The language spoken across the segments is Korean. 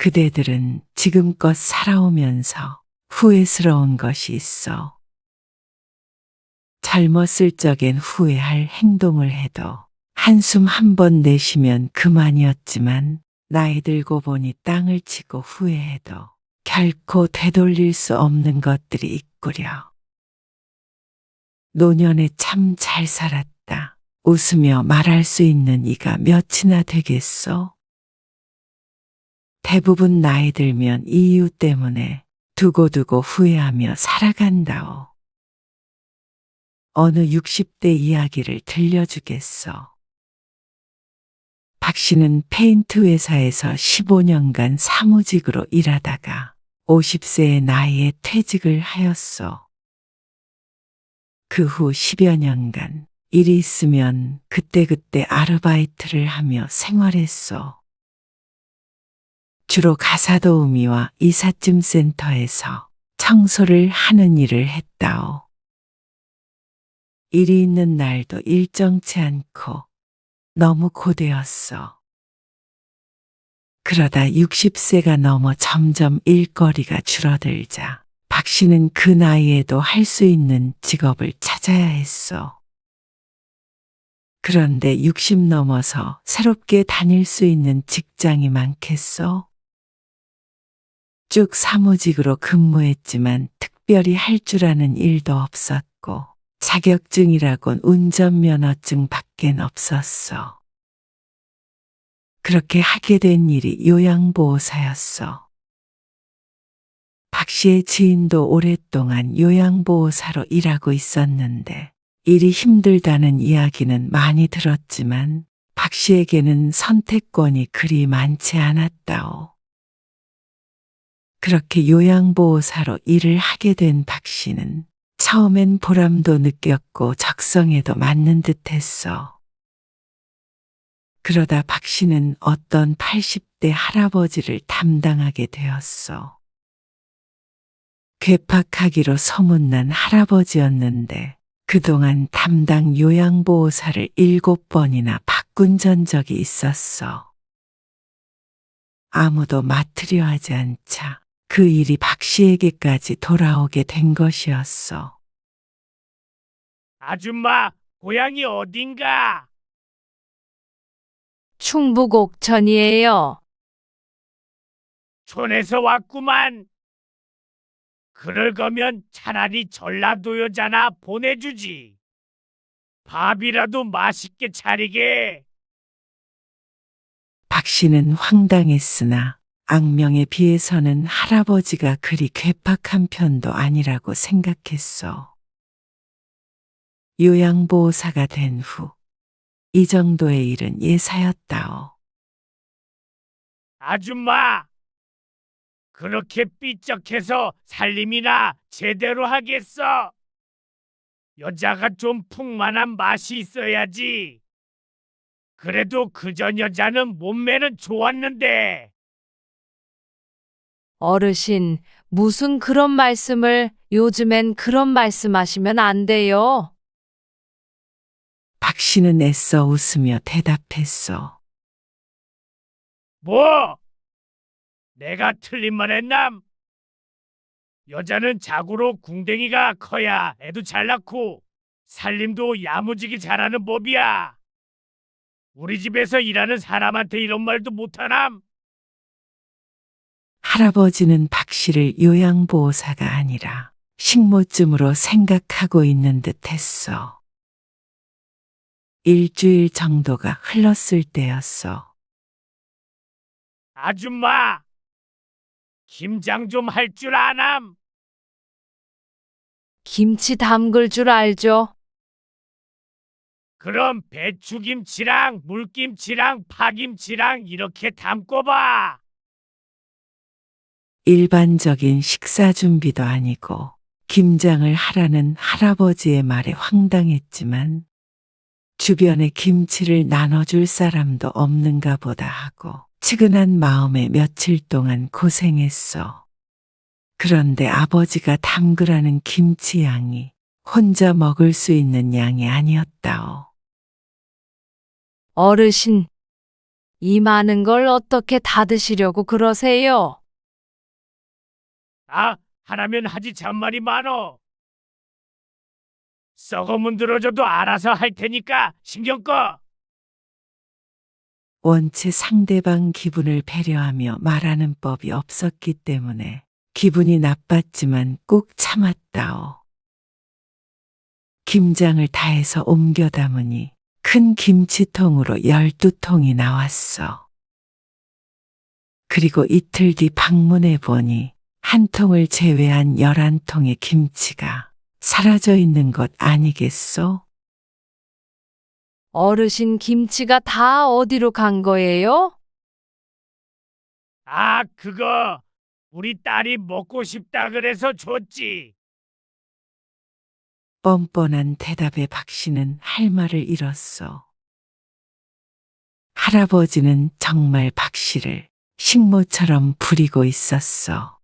그대들은 지금껏 살아오면서 후회스러운 것이 있어. 젊었을 적엔 후회할 행동을 해도 한숨 한 번 내쉬면 그만이었지만 나이 들고 보니 땅을 치고 후회해도 결코 되돌릴 수 없는 것들이 있구려. 노년에 참 잘 살았다. 웃으며 말할 수 있는 이가 몇이나 되겠소? 대부분 나이 들면 이유 때문에 두고두고 후회하며 살아간다오. 어느 60대 이야기를 들려주겠소. 박 씨는 페인트 회사에서 15년간 사무직으로 일하다가 50세의 나이에 퇴직을 하였소. 그 후 10여 년간 일이 있으면 그때그때 아르바이트를 하며 생활했소. 주로 가사도우미와 이삿짐 센터에서 청소를 하는 일을 했다오. 일이 있는 날도 일정치 않고 너무 고되었어. 그러다 60세가 넘어 점점 일거리가 줄어들자 박 씨는 그 나이에도 할 수 있는 직업을 찾아야 했소. 그런데 60 넘어서 새롭게 다닐 수 있는 직장이 많겠소? 쭉 사무직으로 근무했지만 특별히 할 줄 아는 일도 없었고 자격증이라곤 운전면허증 밖엔 없었어. 그렇게 하게 된 일이 요양보호사였어. 박 씨의 지인도 오랫동안 요양보호사로 일하고 있었는데 일이 힘들다는 이야기는 많이 들었지만 박 씨에게는 선택권이 그리 많지 않았다오. 그렇게 요양보호사로 일을 하게 된 박 씨는 처음엔 보람도 느꼈고 적성에도 맞는 듯했어. 그러다 박 씨는 어떤 80대 할아버지를 담당하게 되었어. 괴팍하기로 소문난 할아버지였는데 그동안 담당 요양보호사를 7번이나 바꾼 전적이 있었어. 아무도 맡으려 하지 않자 그 일이 박 씨에게까지 돌아오게 된 것이었어. 아줌마, 고향이 어딘가? 충북 옥천이에요. 촌에서 왔구만. 그럴 거면 차라리 전라도 여자나 보내주지. 밥이라도 맛있게 차리게. 박 씨는 황당했으나 악명에 비해서는 할아버지가 그리 괴팍한 편도 아니라고 생각했어. 요양보호사가 된 후 이 정도의 일은 예사였다오. 아줌마, 그렇게 삐쩍해서 살림이나 제대로 하겠어. 여자가 좀 풍만한 맛이 있어야지. 그래도 그전 여자는 몸매는 좋았는데. 어르신, 무슨 그런 말씀을 요즘엔 그런 말씀하시면 안 돼요. 박 씨는 애써 웃으며 대답했어. 뭐? 내가 틀린 말 했남? 여자는 자고로 궁뎅이가 커야 애도 잘 낳고 살림도 야무지게 잘하는 법이야. 우리 집에서 일하는 사람한테 이런 말도 못하남? 할아버지는 박 씨를 요양보호사가 아니라 식모쯤으로 생각하고 있는 듯 했어. 일주일 정도가 흘렀을 때였어. 아줌마, 김장 좀 할 줄 아남? 김치 담글 줄 알죠? 그럼 배추김치랑 물김치랑 파김치랑 이렇게 담궈봐. 일반적인 식사 준비도 아니고 김장을 하라는 할아버지의 말에 황당했지만 주변에 김치를 나눠줄 사람도 없는가 보다 하고 측은한 마음에 며칠 동안 고생했어. 그런데 아버지가 담그라는 김치 양이 혼자 먹을 수 있는 양이 아니었다오. 어르신, 이 많은 걸 어떻게 다 드시려고 그러세요? 아, 하라면 하지 잔말이 많어. 썩어문 들어줘도 알아서 할 테니까 신경 꺼. 원체 상대방 기분을 배려하며 말하는 법이 없었기 때문에 기분이 나빴지만 꾹 참았다오. 김장을 다해서 옮겨 담으니 큰 김치통으로 12통이 나왔어. 그리고 이틀 뒤 방문해 보니 한 통을 제외한 11통의 김치가 사라져 있는 것 아니겠소? 어르신 김치가 다 어디로 간 거예요? 아, 그거 우리 딸이 먹고 싶다 그래서 줬지. 뻔뻔한 대답에 박 씨는 할 말을 잃었어. 할아버지는 정말 박 씨를 식모처럼 부리고 있었어.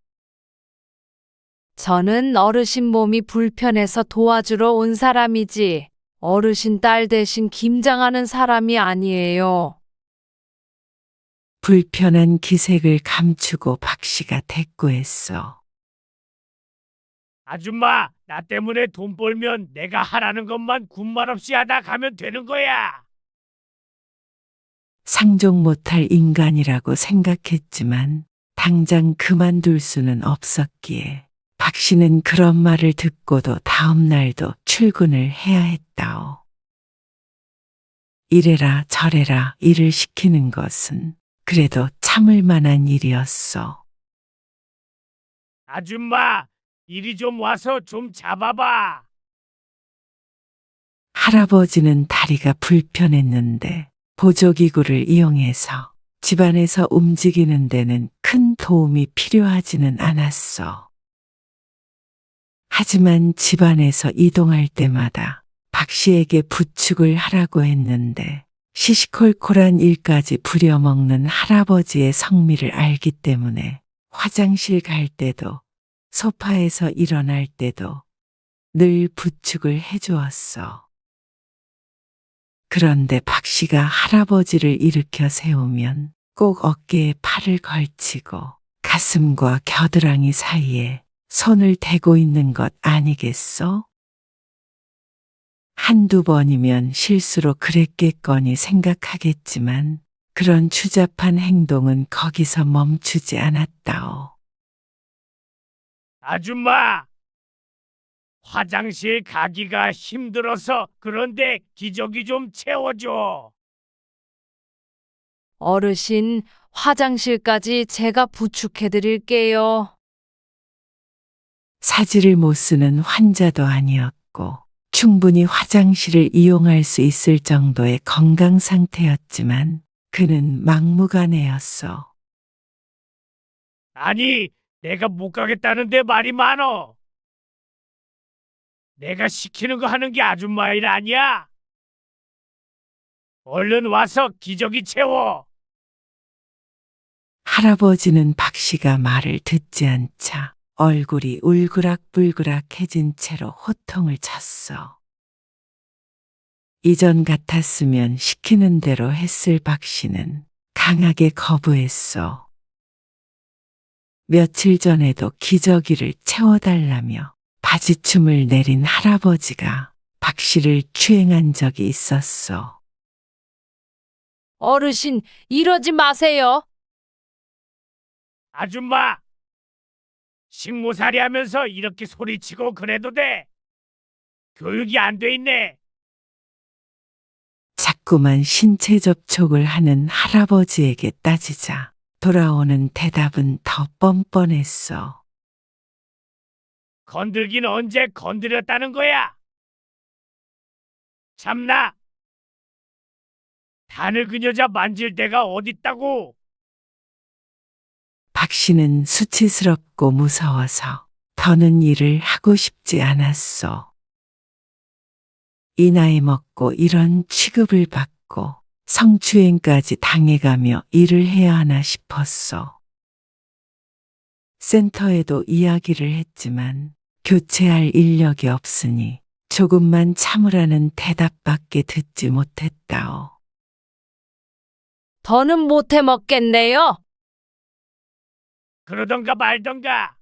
저는 어르신 몸이 불편해서 도와주러 온 사람이지, 어르신 딸 대신 김장하는 사람이 아니에요. 불편한 기색을 감추고 박 씨가 대꾸했어. 아줌마, 나 때문에 돈 벌면 내가 하라는 것만 군말 없이 하다 가면 되는 거야. 상종 못할 인간이라고 생각했지만 당장 그만둘 수는 없었기에 박 씨는 그런 말을 듣고도 다음 날도 출근을 해야 했다오. 이래라 저래라 일을 시키는 것은 그래도 참을 만한 일이었어. 아줌마, 이리 좀 와서 좀 잡아봐. 할아버지는 다리가 불편했는데 보조기구를 이용해서 집안에서 움직이는 데는 큰 도움이 필요하지는 않았어. 하지만 집안에서 이동할 때마다 박 씨에게 부축을 하라고 했는데 시시콜콜한 일까지 부려먹는 할아버지의 성미를 알기 때문에 화장실 갈 때도 소파에서 일어날 때도 늘 부축을 해주었어. 그런데 박 씨가 할아버지를 일으켜 세우면 꼭 어깨에 팔을 걸치고 가슴과 겨드랑이 사이에 손을 대고 있는 것 아니겠소? 한두 번이면 실수로 그랬겠거니 생각하겠지만 그런 추잡한 행동은 거기서 멈추지 않았다오. 아줌마, 화장실 가기가 힘들어서 그런데 기저귀 좀 채워줘. 어르신, 화장실까지 제가 부축해 드릴게요. 사지를 못 쓰는 환자도 아니었고 충분히 화장실을 이용할 수 있을 정도의 건강 상태였지만 그는 막무가내였어. 아니, 내가 못 가겠다는데 말이 많어. 내가 시키는 거 하는 게 아줌마 일 아니야. 얼른 와서 기저귀 채워. 할아버지는 박 씨가 말을 듣지 않자 얼굴이 울그락불그락해진 채로 호통을 쳤어. 이전 같았으면 시키는 대로 했을 박 씨는 강하게 거부했어. 며칠 전에도 기저귀를 채워달라며 바지춤을 내린 할아버지가 박 씨를 추행한 적이 있었어. 어르신, 이러지 마세요. 아줌마, 식모살이 하면서 이렇게 소리치고 그래도 돼? 교육이 안 돼 있네. 자꾸만 신체 접촉을 하는 할아버지에게 따지자 돌아오는 대답은 더 뻔뻔했어. 건들긴 언제 건드렸다는 거야? 참나, 단을 그 여자 만질 데가 어딨다고? 박 씨는 수치스럽고 무서워서 더는 일을 하고 싶지 않았어. 이 나이 먹고 이런 취급을 받고 성추행까지 당해가며 일을 해야 하나 싶었어. 센터에도 이야기를 했지만 교체할 인력이 없으니 조금만 참으라는 대답밖에 듣지 못했다오. 더는 못해 먹겠네요. 그러던가 말던가.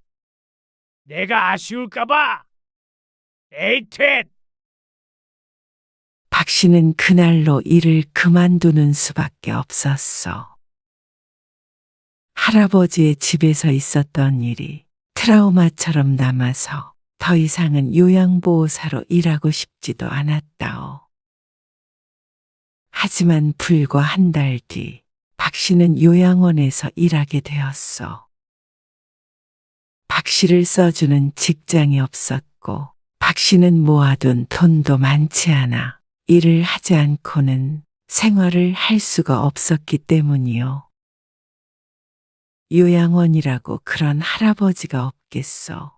내가 아쉬울까봐. 에이, 퇴! 박 씨는 그날로 일을 그만두는 수밖에 없었어. 할아버지의 집에서 있었던 일이 트라우마처럼 남아서 더 이상은 요양보호사로 일하고 싶지도 않았다오. 하지만 불과 한 달 뒤, 박 씨는 요양원에서 일하게 되었어. 박 씨를 써주는 직장이 없었고, 박 씨는 모아둔 돈도 많지 않아 일을 하지 않고는 생활을 할 수가 없었기 때문이요. 요양원이라고 그런 할아버지가 없겠어.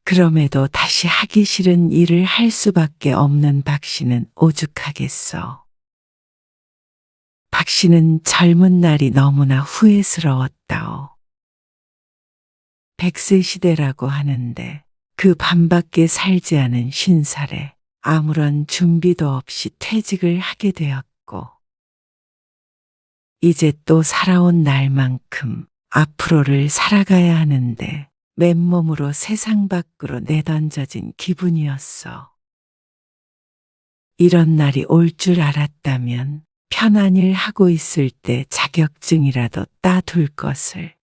그럼에도 다시 하기 싫은 일을 할 수밖에 없는 박 씨는 오죽하겠어. 박 씨는 젊은 날이 너무나 후회스러웠다오. 100세 시대라고 하는데 그 반밖에 살지 않은 50살에 아무런 준비도 없이 퇴직을 하게 되었고, 이제 또 살아온 날만큼 앞으로를 살아가야 하는데 맨몸으로 세상 밖으로 내던져진 기분이었어. 이런 날이 올 줄 알았다면 편한 일 하고 있을 때 자격증이라도 따둘 것을,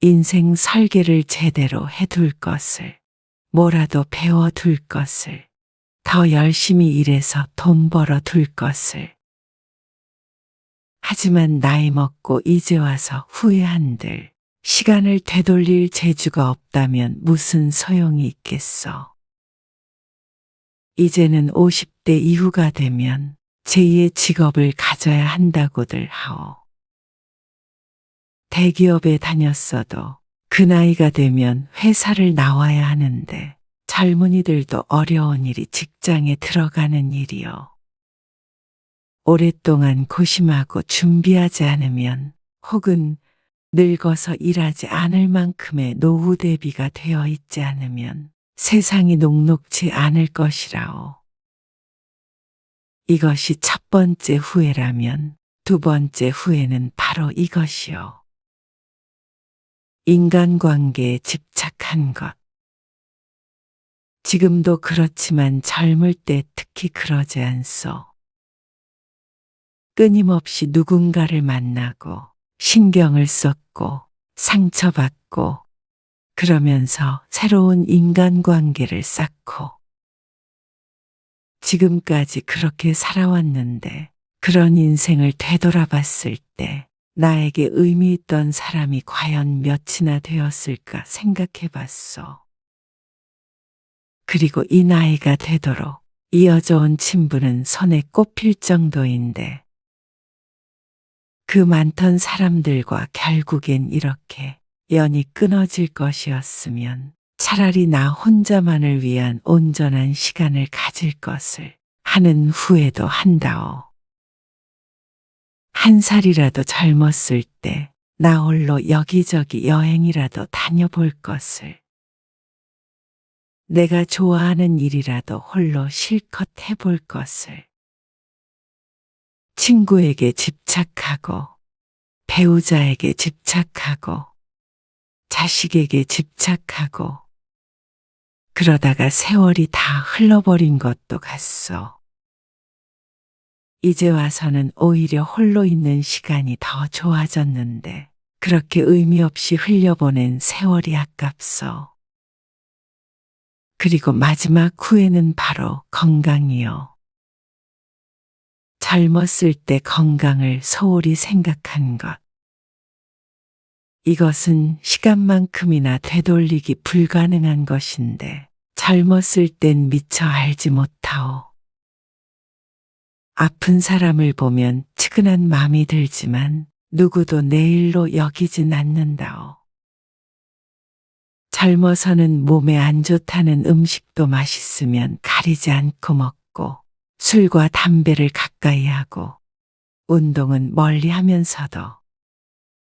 인생 설계를 제대로 해둘 것을, 뭐라도 배워둘 것을, 더 열심히 일해서 돈 벌어둘 것을. 하지만 나이 먹고 이제 와서 후회한들 시간을 되돌릴 재주가 없다면 무슨 소용이 있겠어. 이제는 50대 이후가 되면 제2의 직업을 가져야 한다고들 하오. 대기업에 다녔어도 그 나이가 되면 회사를 나와야 하는데 젊은이들도 어려운 일이 직장에 들어가는 일이요. 오랫동안 고심하고 준비하지 않으면 혹은 늙어서 일하지 않을 만큼의 노후 대비가 되어 있지 않으면 세상이 녹록지 않을 것이라오. 이것이 첫 번째 후회라면 두 번째 후회는 바로 이것이요. 인간관계에 집착한 것. 지금도 그렇지만 젊을 때 특히 그러지 않소. 끊임없이 누군가를 만나고 신경을 썼고 상처받고 그러면서 새로운 인간관계를 쌓고 지금까지 그렇게 살아왔는데 그런 인생을 되돌아봤을 때 나에게 의미 있던 사람이 과연 몇이나 되었을까 생각해봤소. 그리고 이 나이가 되도록 이어져 온 친분은 손에 꼽힐 정도인데 그 많던 사람들과 결국엔 이렇게 연이 끊어질 것이었으면 차라리 나 혼자만을 위한 온전한 시간을 가질 것을 하는 후회도 한다오. 한 살이라도 젊었을 때 나 홀로 여기저기 여행이라도 다녀볼 것을, 내가 좋아하는 일이라도 홀로 실컷 해볼 것을, 친구에게 집착하고 배우자에게 집착하고 자식에게 집착하고 그러다가 세월이 다 흘러버린 것도 같소. 이제 와서는 오히려 홀로 있는 시간이 더 좋아졌는데 그렇게 의미 없이 흘려보낸 세월이 아깝소. 그리고 마지막 후회는 바로 건강이요. 젊었을 때 건강을 소홀히 생각한 것. 이것은 시간만큼이나 되돌리기 불가능한 것인데 젊었을 땐 미처 알지 못하오. 아픈 사람을 보면 측은한 마음이 들지만 누구도 내일로 여기진 않는다오. 젊어서는 몸에 안 좋다는 음식도 맛있으면 가리지 않고 먹고 술과 담배를 가까이 하고 운동은 멀리 하면서도